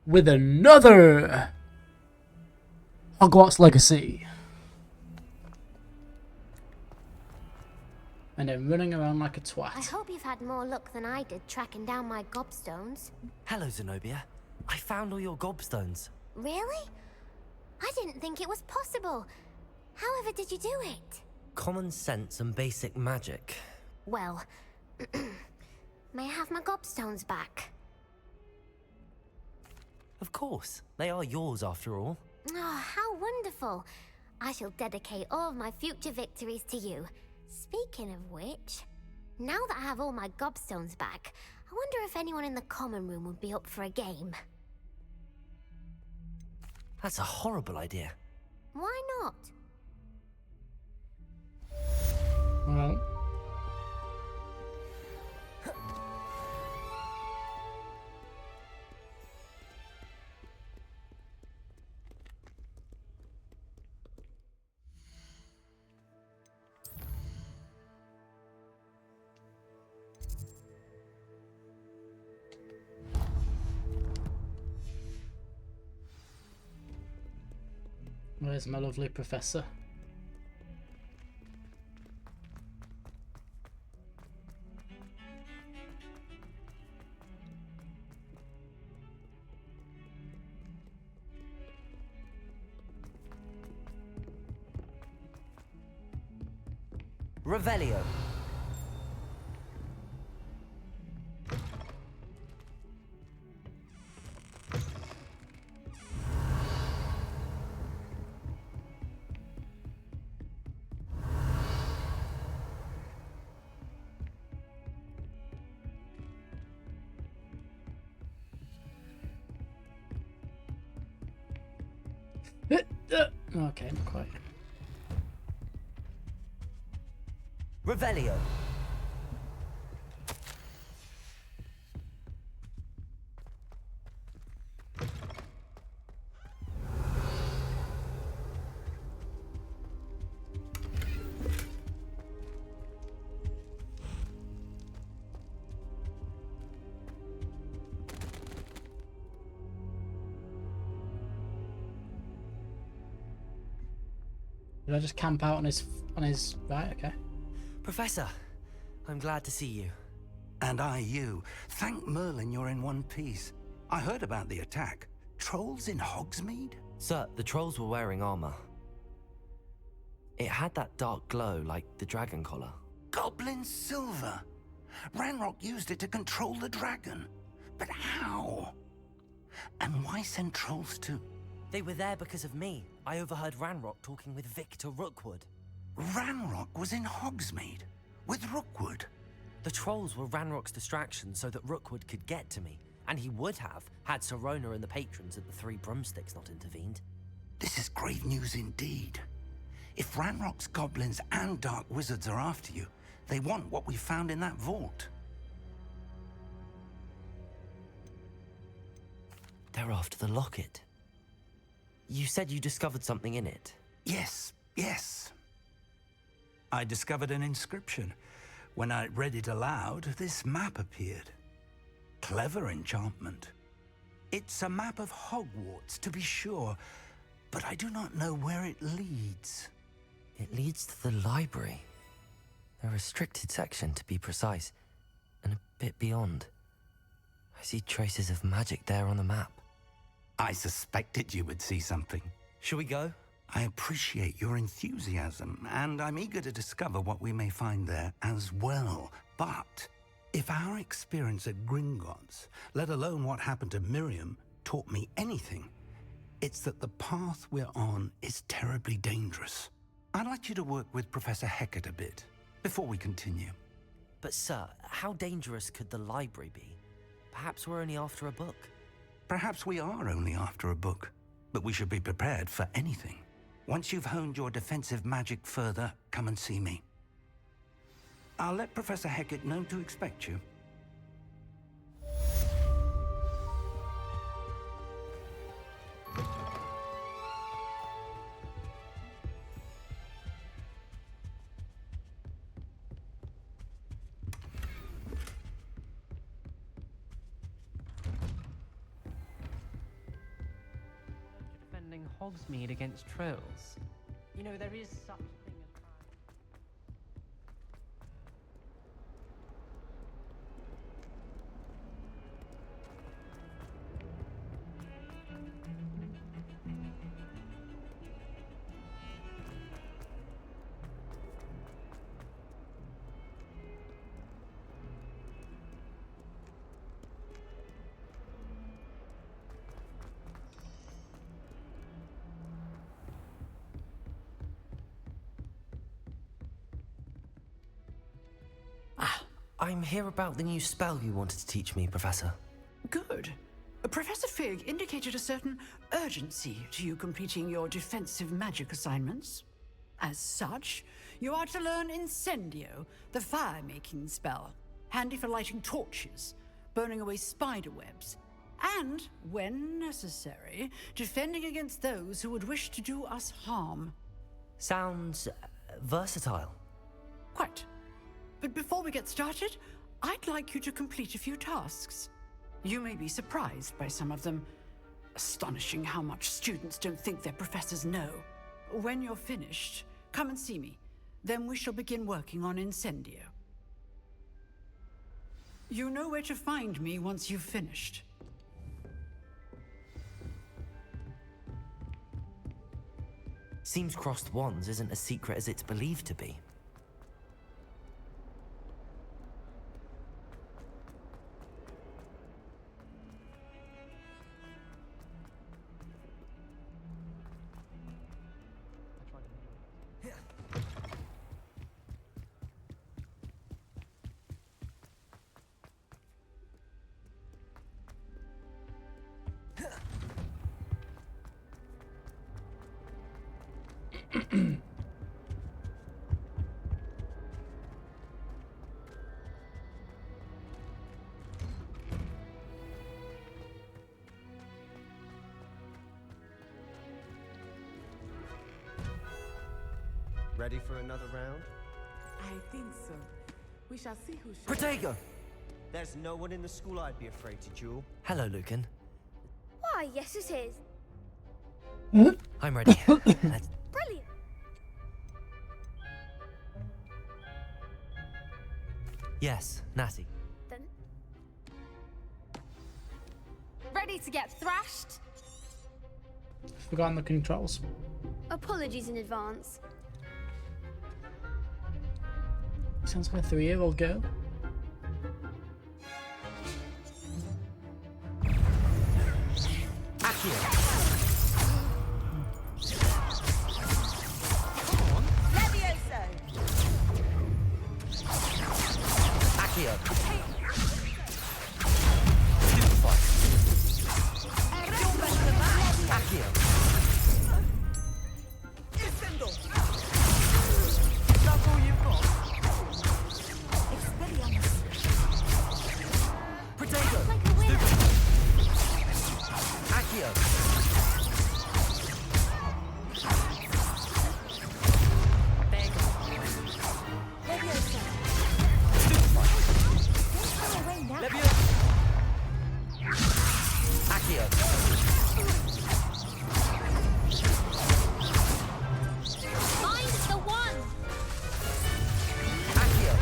with another Hogwarts Legacy. And then running around like a twat. I hope you've had more luck than I did tracking down my gobstones. Hello, Zenobia. I found all your gobstones. Really? I didn't think it was possible. However did you do it? Common sense and basic magic. Well, may I have my gobstones back? Of course. They are yours after all. Oh, how wonderful. I shall dedicate all of my future victories to you. Speaking of which, now that I have all my gobstones back, I wonder if anyone in the common room would be up for a game. That's a horrible idea. Why not? Well, where's my lovely professor? Revelio. Okay, not quite. Revelio. Did I just camp out on his right? Okay. Professor, I'm glad to see you. And I you. Thank Merlin you're in one piece. I heard about the attack. Trolls in Hogsmeade? Sir, the trolls were wearing armor. It had that dark glow like the dragon collar. Goblin silver. Ranrock used it to control the dragon. But how? And why send trolls to... They were there because of me. I overheard Ranrock talking with Victor Rookwood. Ranrock was in Hogsmeade with Rookwood. The trolls were Ranrock's distraction so that Rookwood could get to me. And he would have, had Sirona and the patrons at the Three Broomsticks not intervened. This is grave news indeed. If Ranrock's goblins and dark wizards are after you, they want what we found in that vault. They're after the locket. You said you discovered something in it. Yes. I discovered an inscription. When I read it aloud, this map appeared. Clever enchantment. It's a map of Hogwarts, to be sure, but I do not know where it leads. It leads to the library. A restricted section, to be precise, and a bit beyond. I see traces of magic there on the map. I suspected you would see something. Shall we go? I appreciate your enthusiasm, and I'm eager to discover what we may find there as well. But if our experience at Gringotts, let alone what happened to Miriam, taught me anything, it's that the path we're on is terribly dangerous. I'd like you to work with Professor Hecat a bit before we continue. But sir, how dangerous could the library be? Perhaps we're only after a book. Perhaps we are only after a book, but we should be prepared for anything. Once you've honed your defensive magic further, come and see me. I'll let Professor Hecat know to expect you. Hogsmeade against trolls. You know, there is such a thing as... I'm here about the new spell you wanted to teach me, Professor. Good. Professor Fig indicated a certain urgency to you completing your defensive magic assignments. As such, you are to learn Incendio, the fire-making spell, handy for lighting torches, burning away spider webs, and, when necessary, defending against those who would wish to do us harm. Sounds versatile. Quite. But before we get started, I'd like you to complete a few tasks. You may be surprised by some of them. Astonishing how much students don't think their professors know. When you're finished, come and see me. Then we shall begin working on Incendio. You know where to find me once you've finished. Seems crossed wands isn't as secret as it's believed to be. Ready for another round? I think so. We shall see who shall. Protego! There's no one in the school I'd be afraid to duel. Hello, Lucan. Why, yes it is. I'm ready. Let's... Brilliant. Yes, Natty. Then Ready to get thrashed? Forgotten the controls. Apologies in advance. Sounds like a 3-year-old girl. Accio! Levioso! Accio! Stupefy! Accio! That's all you've got? Protego! like a winner. Accio! Levioso! Stupefy! Don't go away now. Levioso! Accio! Find the one. Accio!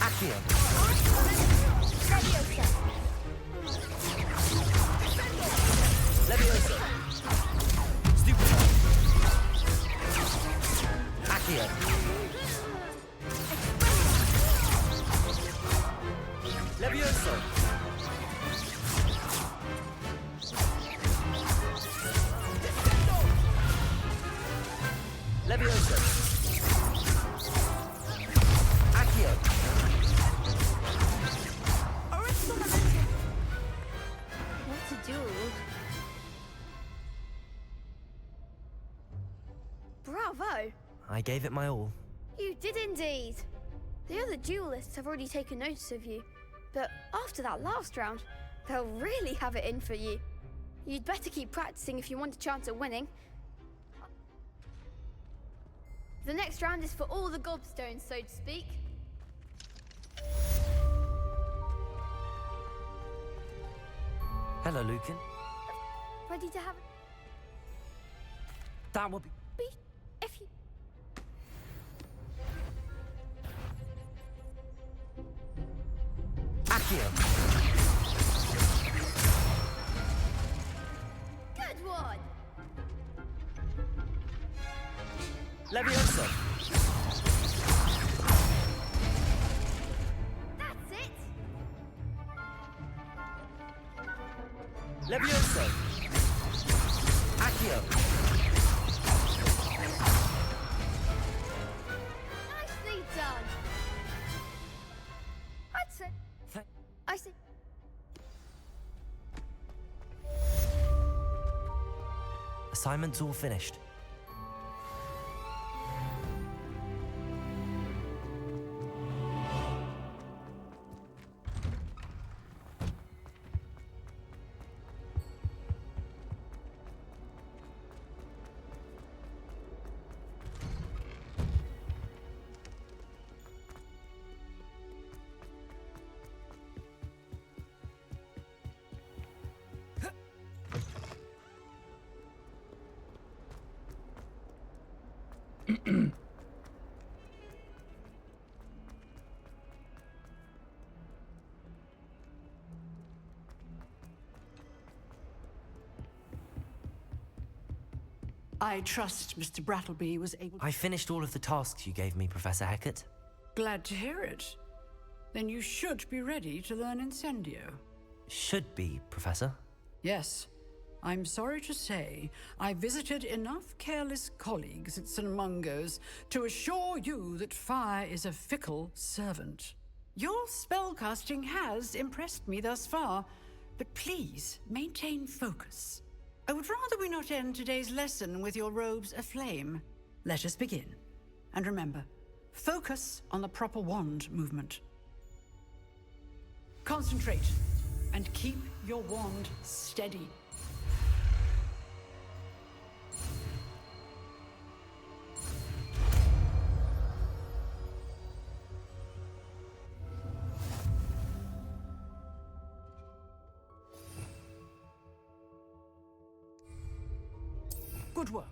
Accio! Levioso. Levioso! Stupefy! Accio! Levioso! Levioso! Accio! What a duel. Bravo! I gave it my all. You did indeed. The other duelists have already taken notice of you, but after that last round, they'll really have it in for you. You'd better keep practicing if you want a chance at winning. The next round is for all the gobstones, so to speak. Hello, Lucan. Ready to have That would be... if you... Accio! Good one! Levioso! That's it! Levioso! Accio! Nicely done! I'd say... I see. Assignment's all finished. I trust Mr. Brattleby was able... I finished all of the tasks you gave me, Professor Hecat. Glad to hear it. Then you should be ready to learn Incendio. Should be, Professor. Yes. I'm sorry to say, I visited enough careless colleagues at St. Mungo's to assure you that fire is a fickle servant. Your spellcasting has impressed me thus far, but please maintain focus. I would rather we not end today's lesson with your robes aflame. Let us begin. And remember, focus on the proper wand movement. Concentrate, and keep your wand steady. Good work.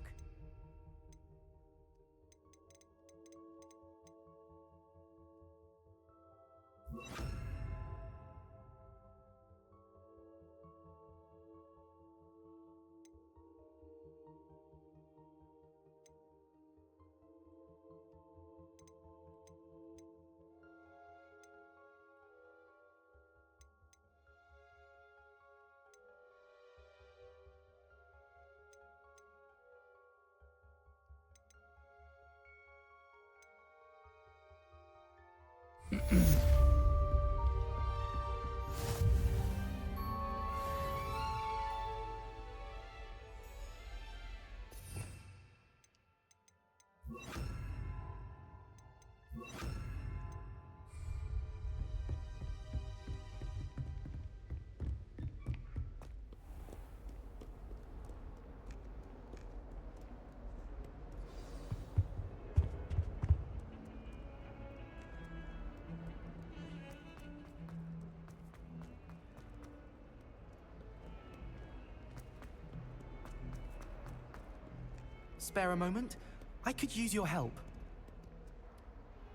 Spare a moment? I could use your help.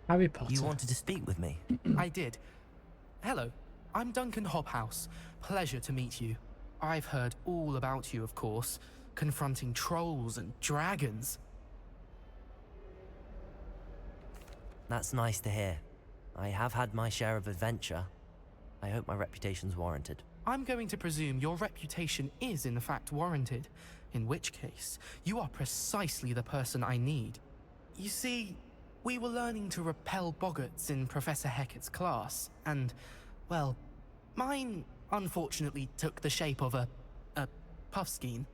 Harry Potter. You wanted to speak with me? I did. Hello, I'm Duncan Hobhouse. Pleasure to meet you. I've heard all about you, of course, confronting trolls and dragons. That's nice to hear. I have had my share of adventure. I hope my reputation's warranted. I'm going to presume your reputation is in fact warranted, in which case, you are precisely the person I need. You see, we were learning to repel boggarts in Professor Hecat's class, and, well, mine unfortunately took the shape of a puffskein.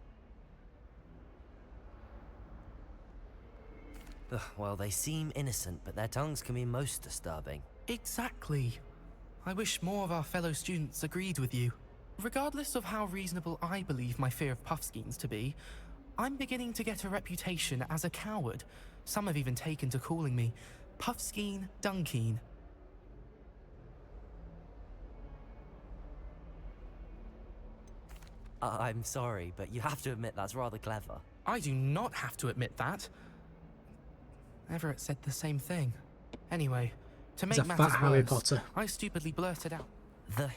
Ugh, well, they seem innocent, but their tongues can be most disturbing. Exactly. I wish more of our fellow students agreed with you. Regardless of how reasonable I believe my fear of puffskeins to be, I'm beginning to get a reputation as a coward. Some have even taken to calling me Puffskein Dunkeen. I'm sorry, but you have to admit that's rather clever. I do not have to admit that. Everett said the same thing. Anyway, to He's make a fat matters Harry worse, Potter. I stupidly blurted out. The...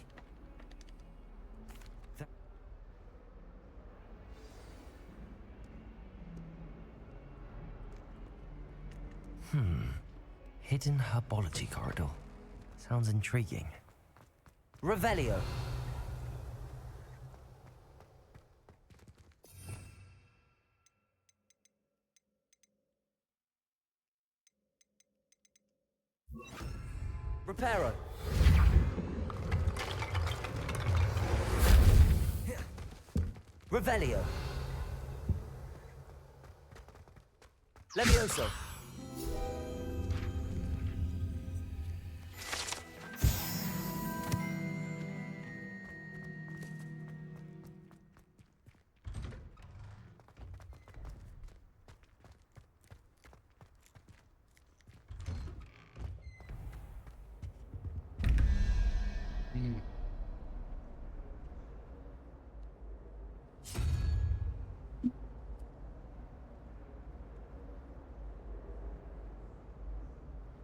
Hidden herbology corridor. Sounds intriguing. Revelio. Reparo. Revelio. Levioso.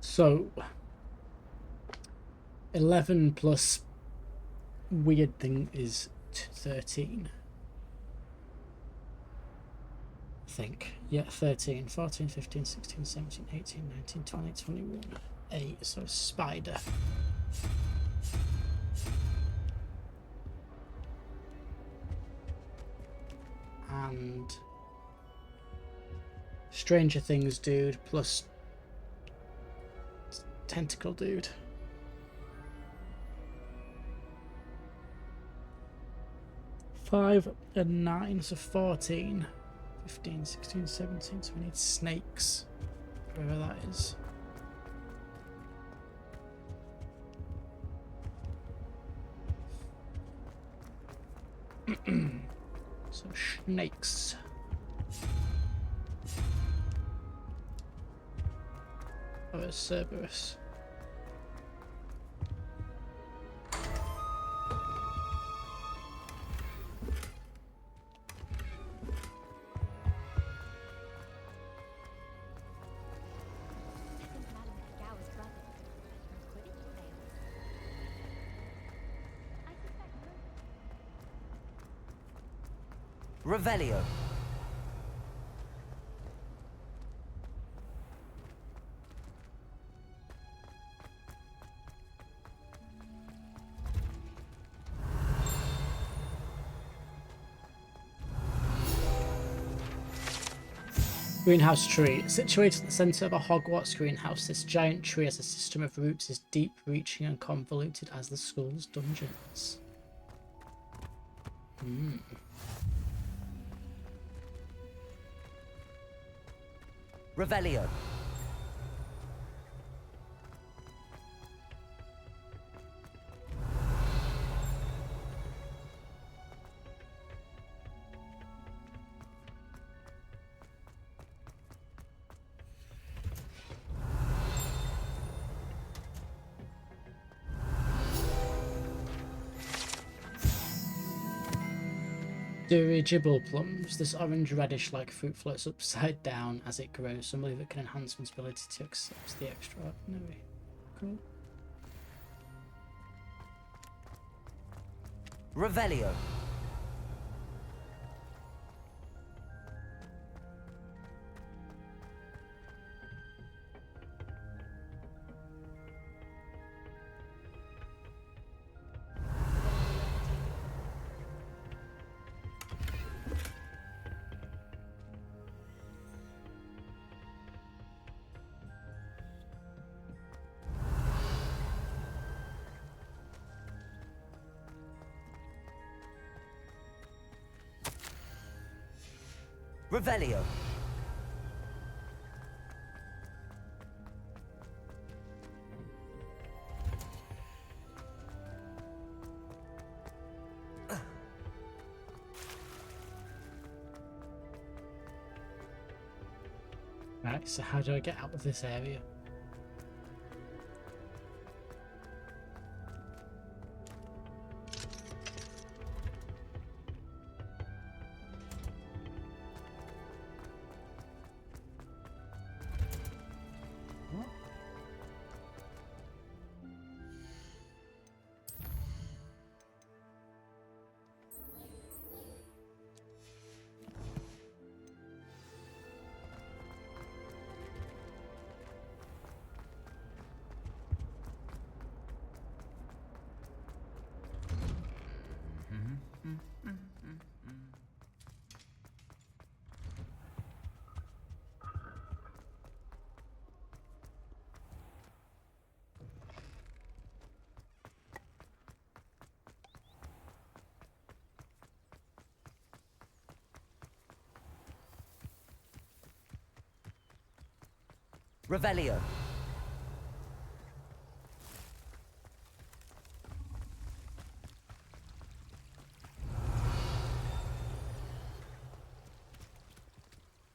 So 11 plus weird thing is 13. I think. Yeah, 13, 14, 15, 16, 17, 18, 19, 20, 21. 8, so spider. And Stranger Things dude plus tentacle dude. Five and 9, so 14, 15, 16, 17, so we need snakes, wherever that is. So snakes. Oh, it's Cerberus. Revelio. Greenhouse tree. Situated at the centre of a Hogwarts greenhouse, this giant tree has a system of roots as deep, reaching and convoluted as the school's dungeons. Revelio. Dirigible plums. This orange reddish like fruit floats upside down as it grows. Some believe it can enhance one's ability to accept the extraordinary. Cool. Revelio. Revelio. Right, so how do I get out of this area? Revelio.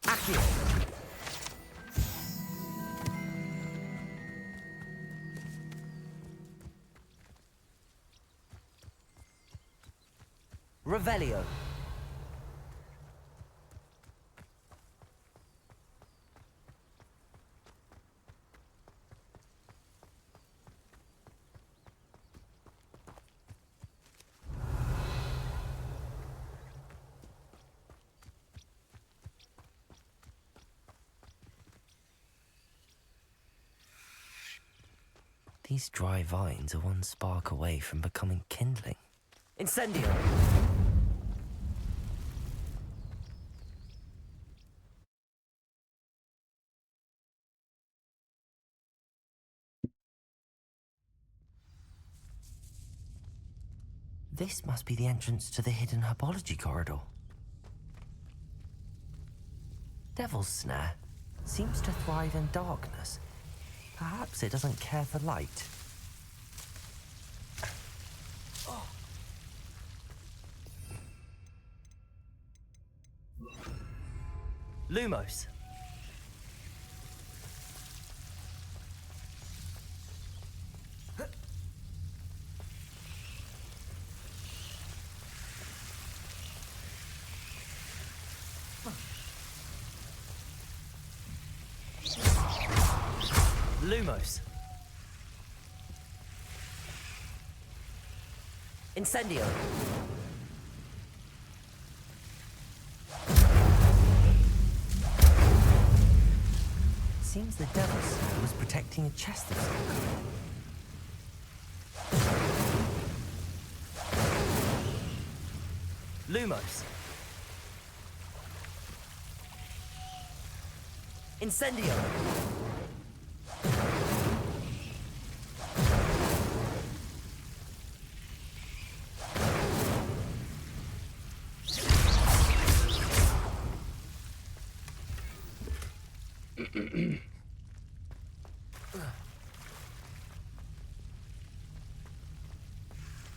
Accio. Revelio. These dry vines are one spark away from becoming kindling. Incendio! This must be the entrance to the hidden herbology corridor. Devil's Snare seems to thrive in darkness. Perhaps it doesn't care for light. Lumos. Lumos. Incendio. Seems the Devil's Snare was protecting a chest of some kind. Lumos. Incendio.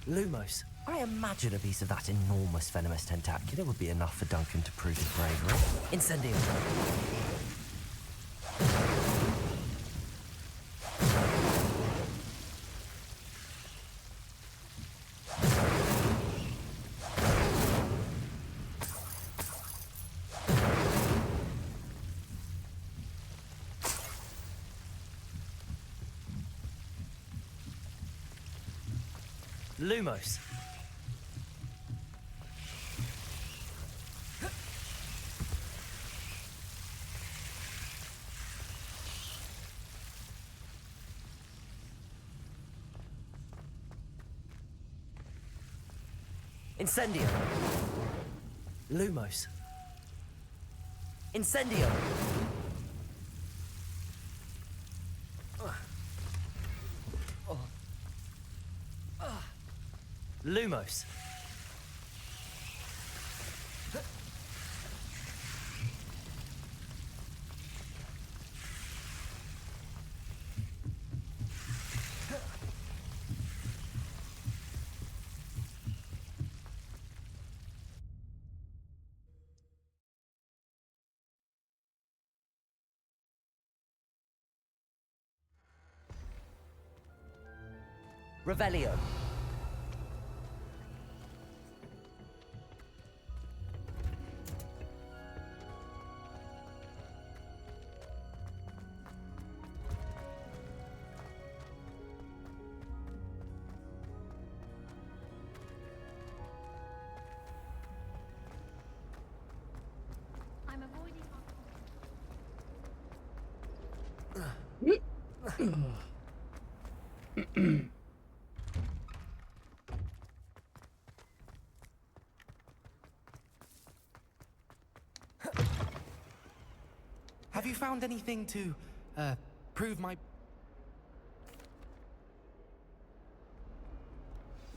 Lumos. I imagine a piece of that enormous venomous tentacular would be enough for Duncan to prove his bravery. Incendio. Lumos. Incendio. Lumos. Incendio. Lumos. Revelio. I'm avoiding. Have you found anything to, prove my...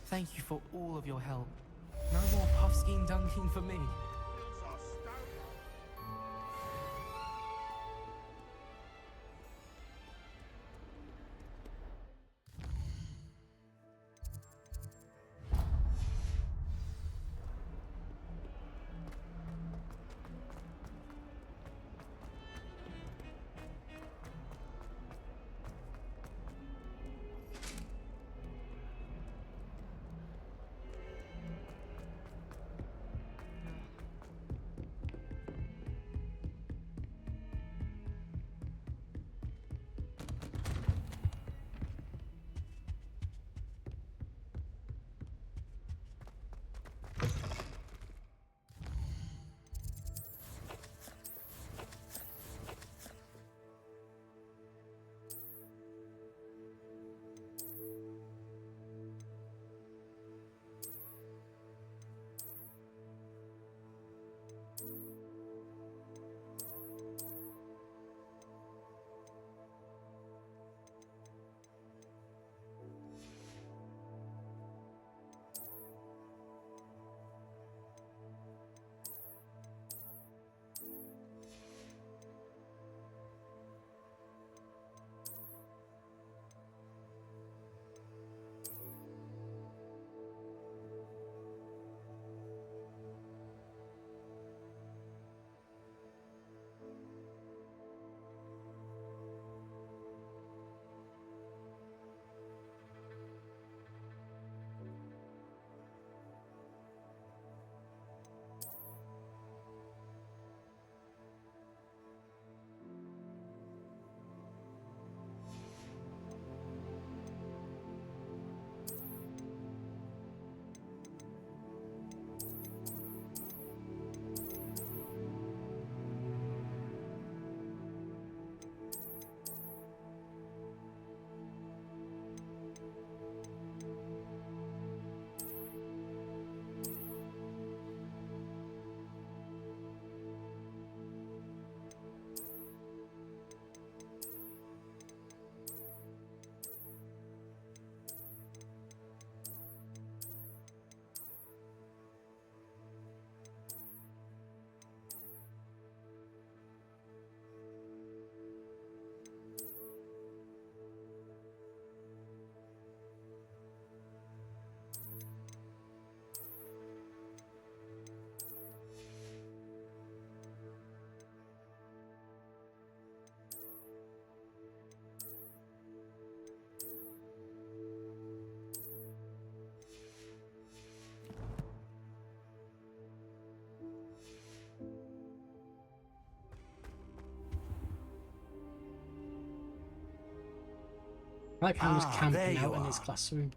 Thank you for all of your help. No more puffskein dunking for me. I like how he was there camping you out in his are. classroom.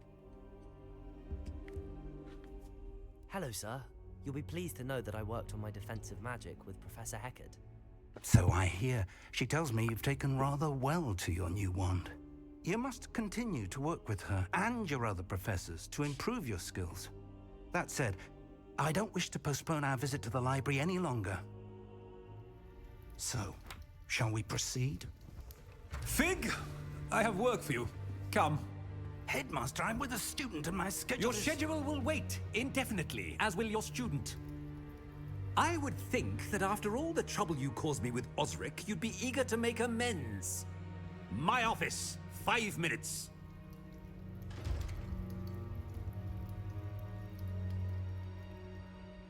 Hello, sir. You'll be pleased to know that I worked on my defensive magic with Professor Heckard. So I hear. She tells me you've taken rather well to your new wand. You must continue to work with her and your other professors to improve your skills. That said, I don't wish to postpone our visit to the library any longer. So, shall we proceed? Fig, I have work for you. Come. Headmaster, I'm with a student and my schedule Your is... schedule will wait indefinitely, as will your student. I would think that after all the trouble you caused me with Osric, you'd be eager to make amends. My office, 5 minutes.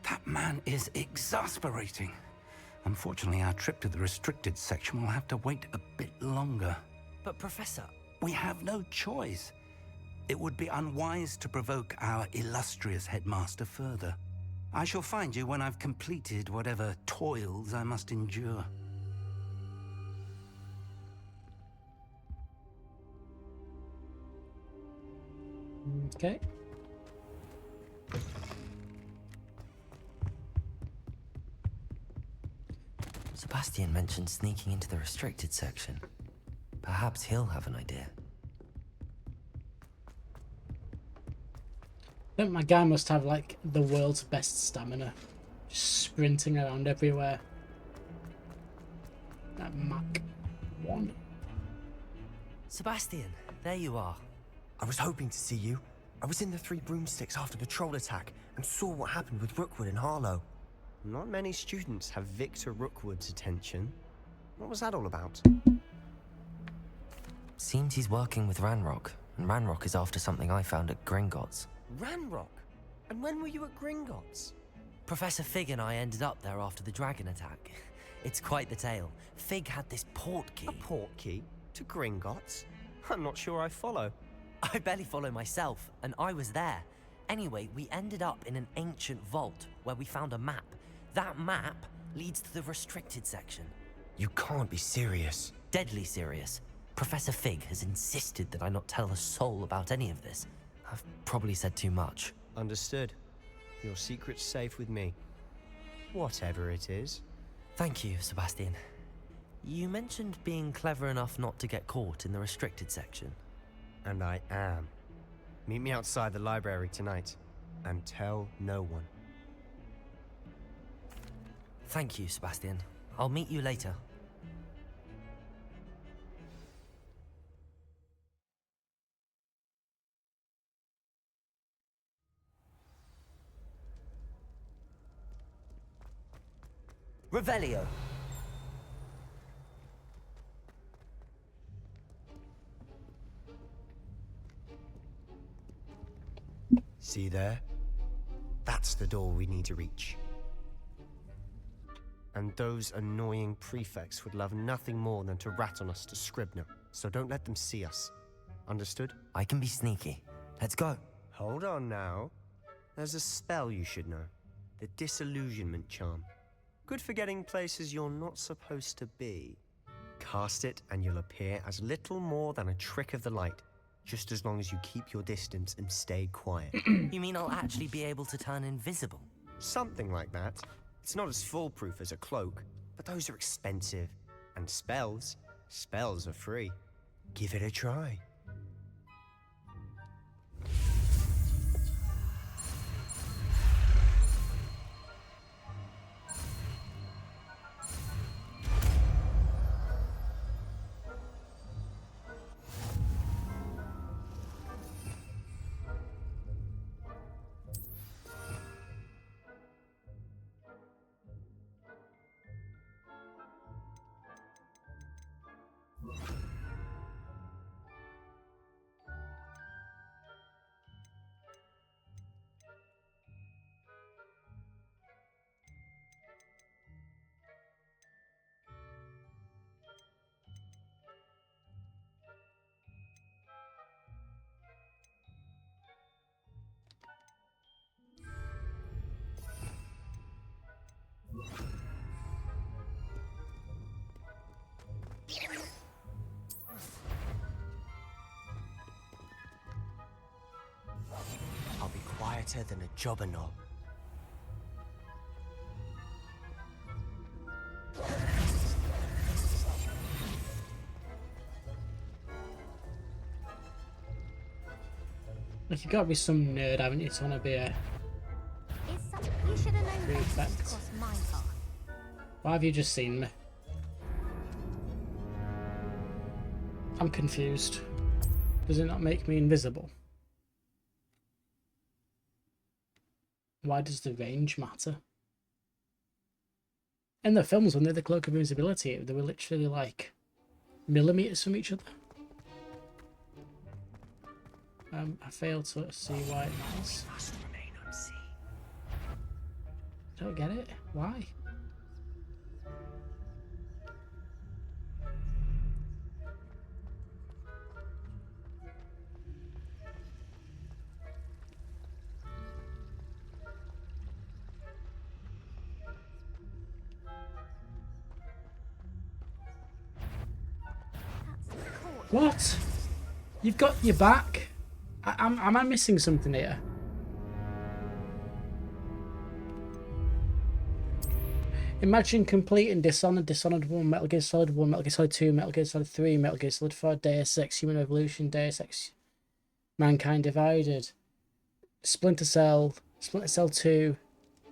That man is exasperating. Unfortunately, our trip to the restricted section will have to wait a bit longer. But Professor... We have no choice. It would be unwise to provoke our illustrious headmaster further. I shall find you when I've completed whatever toils I must endure. Okay. Sebastian mentioned sneaking into the restricted section. Perhaps he'll have an idea. I think my guy must have like the world's best stamina. Just sprinting around everywhere. That Mach 1. Sebastian, there you are. I was hoping to see you. I was in the Three Broomsticks after the troll attack and saw what happened with Rookwood and Harlow. Not many students have Victor Rookwood's attention. What was that all about? Seems he's working with Ranrock, and Ranrock is after something I found at Gringotts. Ranrock? And when were you at Gringotts? Professor Fig and I ended up there after the dragon attack. It's quite the tale. Fig had this port key. A port key? To Gringotts? I'm not sure I follow. I barely follow myself, and I was there. Anyway, we ended up in an ancient vault where we found a map. That map leads to the restricted section. You can't be serious. Deadly serious. Professor Fig has insisted that I not tell a soul about any of this. I've probably said too much. Understood. Your secret's safe with me. Whatever it is. Thank you, Sebastian. You mentioned being clever enough not to get caught in the restricted section. And I am. Meet me outside the library tonight, and tell no one. Thank you, Sebastian. I'll meet you later. Revelio. See there? That's the door we need to reach. And those annoying prefects would love nothing more than to rat on us to Scribner, so don't let them see us. Understood? I can be sneaky. Let's go. Hold on now. There's a spell you should know. The Disillusionment Charm. Good for getting places you're not supposed to be. Cast it and you'll appear as little more than a trick of the light, just as long as you keep your distance and stay quiet. You mean I'll actually be able to turn invisible? Something like that. It's not as foolproof as a cloak, but those are expensive. And spells are free. Give it a try. better than a jobberknoll. Like, you gotta be some nerd, haven't you, to want to be a You should have known better than to prefect. cross my path. Why have you just seen me? I'm confused. Does it not make me invisible? Why does the range matter? In the films, when they're the cloak of invisibility, they were literally like millimeters from each other. I fail to see why it matters. Don't get it. Why? What? You've got your back? Am I missing something here? Imagine completing Dishonored, Dishonored 1, Metal Gear Solid 1, Metal Gear Solid 2, Metal Gear Solid 3, Metal Gear Solid 4, Deus Ex, Human Revolution, Deus Ex, Mankind Divided, Splinter Cell, Splinter Cell 2,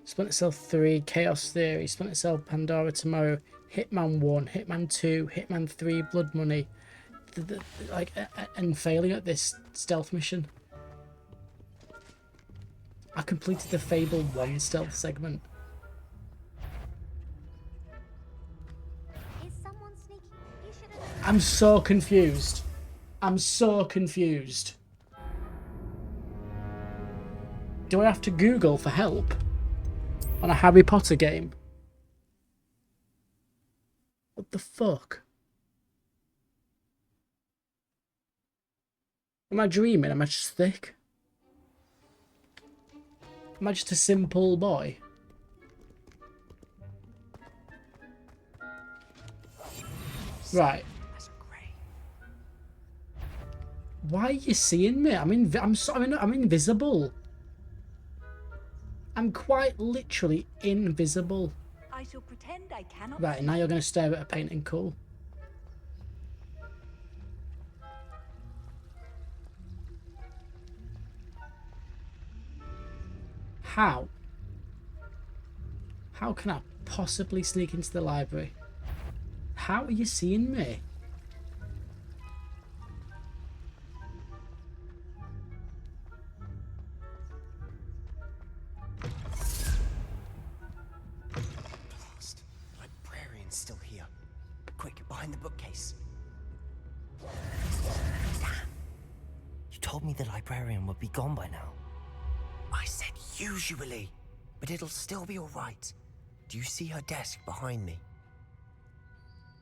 Splinter Cell 3, Chaos Theory, Splinter Cell Pandora Tomorrow, Hitman 1, Hitman 2, Hitman 3, Blood Money, and failing at this stealth mission. I completed the Fable 1 stealth segment. Is someone sneaking? You should have known. I'm so confused. I'm so confused. Do I have to Google for help on a Harry Potter game? What the fuck? Am I dreaming? Am I just thick? Am I just a simple boy? Right. Why are you seeing me? I'm invisible. I'm quite literally invisible. I shall pretend I cannot. Right, now you're going to stare at a painting. Cool. How? How can I possibly sneak into the library? How are you seeing me? Blast. The librarian's still here. Quick, behind the bookcase. Damn. You told me the librarian would be gone by now. I said usually, but it'll still be all right. Do you see her desk behind me?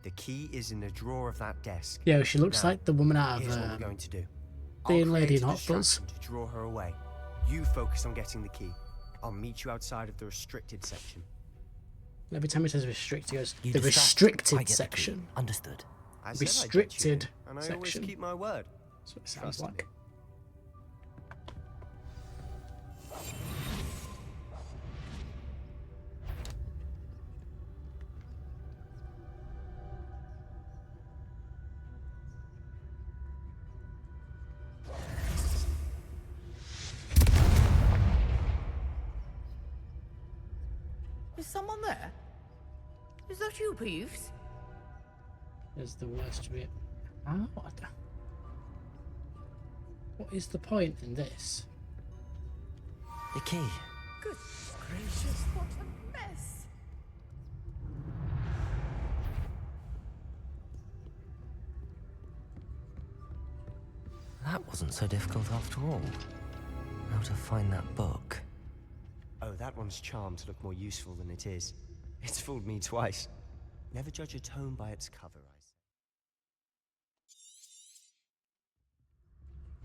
The key is in the drawer of that desk. Yeah, she looks Now, like the woman out here's what we're of going to do. Being I'll Lady create a in Hot Fuzz. distraction to draw her away. You focus on getting the key. I'll meet you outside of the restricted section. Every time it says restricted, it goes, You the distract, I restricted get the key. section. Understood. I said I'd get you, Restricted and I always section. keep my word. That's what it sounds Trust like. me. Is someone there? Is that you, Peeves? Is the worst bit. Oh, what is the point in this? The key. Good gracious, what a mess! That wasn't so difficult after all. How to find that book. Oh, that one's charmed to look more useful than it is. It's fooled me twice. Never judge a tome by its cover, I say.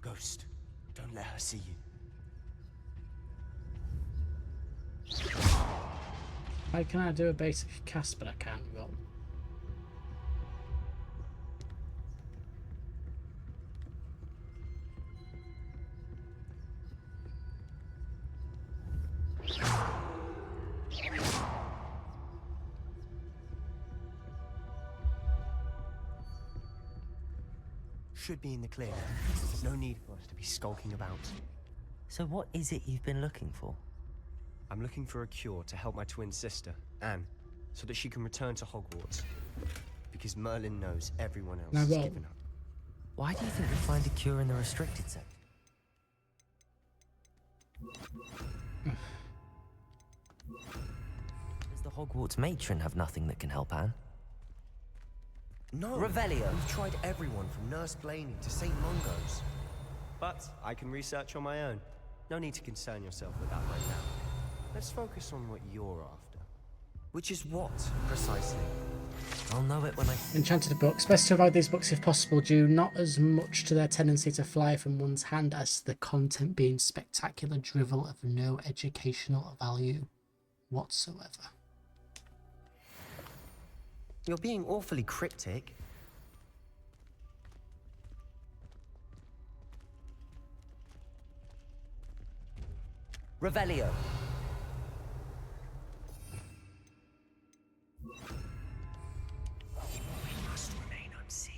Ghost, don't let her see you. Why can I do a basic cast but I can't roll? should be in the clear. No need for us to be skulking about. So what is it you've been looking for? I'm looking for a cure to help my twin sister, Anne, so that she can return to Hogwarts. Because Merlin knows everyone else Now, has well, given up. Why do you think we'll find a cure in the restricted section? Does the Hogwarts matron have nothing that can help Anne? No. Revelio. We've tried everyone from Nurse Blaney to St. Mungo's. But I can research on my own. No need to concern yourself with that right now. Let's focus on what you're after. Which is what, precisely? I'll know it when I... Enchanted books. Best to avoid these books if possible, due not as much to their tendency to fly from one's hand as to the content being spectacular drivel of no educational value whatsoever. You're being awfully cryptic. Revelio. We must remain unseen.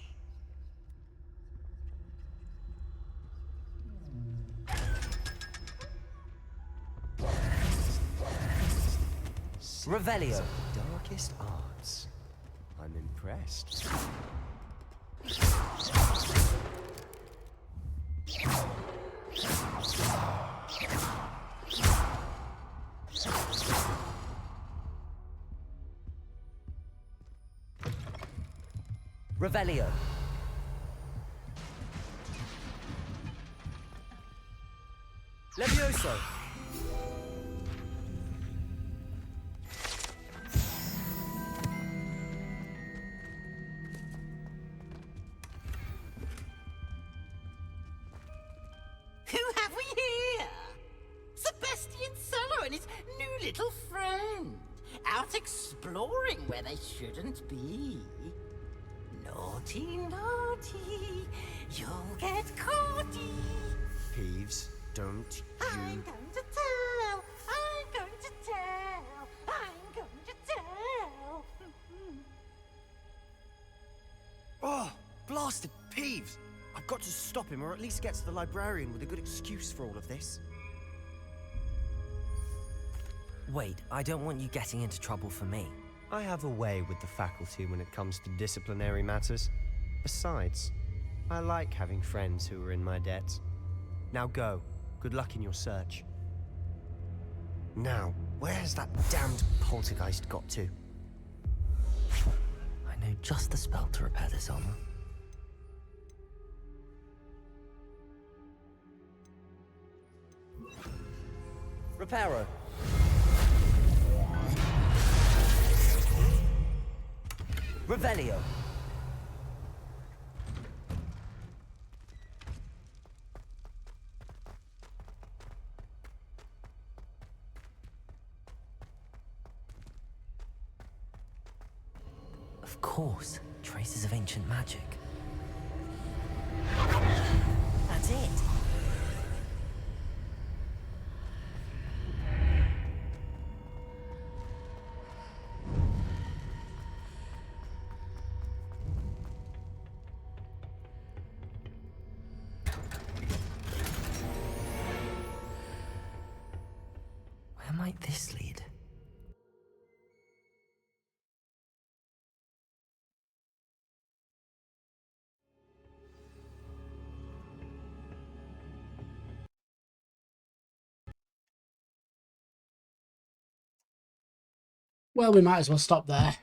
Revelio. Of the darkest arts. I'm impressed. Revelio. Levioso! Who have we here? Sebastian Cello and his new little friend. Out exploring where they shouldn't be. Naughty, naughty, you'll get caughty. Peeves, don't I'm you... going to tell, I'm going to tell, I'm going to tell. Oh, blasted Peeves! I've got to stop him, or at least get to the librarian with a good excuse for all of this. Wait, I don't want you getting into trouble for me. I have a way with the faculty when it comes to disciplinary matters. Besides, I like having friends who are in my debt. Now go. Good luck in your search. Now, where's that damned poltergeist got to? I know just the spell to repair this armor. Reparo. Revelio. Of course, traces of ancient magic. That's it. Where might this lead? Well, we might as well stop there.